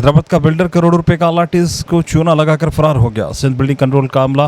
حیدرآباد کا بلڈر کروڑوں روپے کا الاٹیز کو چونا لگا کر فرار ہو گیا۔ سندھ بلڈنگ کنٹرول کا عملہ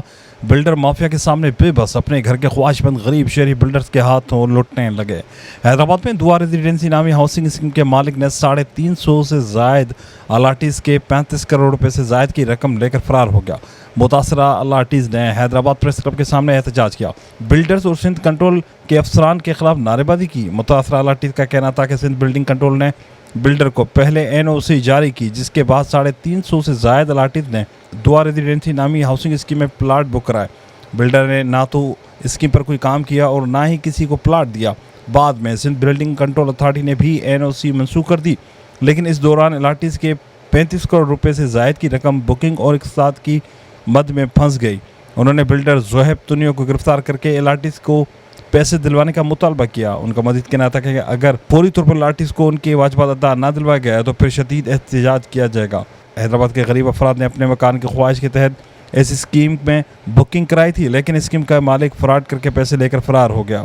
بلڈر مافیا کے سامنے بے بس اپنے گھر کے خواہش مند غریب شہری بلڈرز کے ہاتھوں لوٹنے لگے۔ حیدرآباد میں دعا ریزیڈنسی نامی ہاؤسنگ اسکیم کے مالک نے 350 سے زائد الاٹیز کے 35 کروڑ روپے سے زائد کی رقم لے کر فرار ہو گیا۔ متاثرہ الاٹیز نے حیدرآباد پریس کلب کے سامنے احتجاج کیا، بلڈرز اور سندھ کنٹرول کے افسران کے خلاف نعرے بازی کی۔ متاثرہ الاٹیز کا کہنا تھا کہ سندھ بلڈنگ کنٹرول نے بلڈر کو پہلے NOC جاری کی، جس کے بعد 350 سے زائد الاٹیز نے دعا ریزیڈنسی نامی ہاؤسنگ اسکیم میں پلاٹ بک کرائے۔ بلڈر نے نہ تو اسکیم پر کوئی کام کیا اور نہ ہی کسی کو پلاٹ دیا۔ بعد میں سندھ بلڈنگ کنٹرول اتھارٹی نے بھی NOC منسوخ کر دی، لیکن اس دوران الاٹیز کے 35 کروڑ روپے سے زائد کی رقم بکنگ اور اقساط کی مد میں پھنس گئی۔ انہوں نے بلڈر زہیب تنیو کو گرفتار کر کے الاٹیز کو پیسے دلوانے کا مطالبہ کیا۔ ان کا مزید کہنا تھا کہ اگر فوری طور پر الاٹیز کو ان کے واجبات ادا نہ دلوایا گیا تو پھر شدید احتجاج کیا جائے گا۔ حیدرآباد کے غریب افراد نے اپنے مکان کی خواہش کے تحت اس اسکیم میں بکنگ کرائی تھی، لیکن اسکیم کا مالک فراڈ کر کے پیسے لے کر فرار ہو گیا۔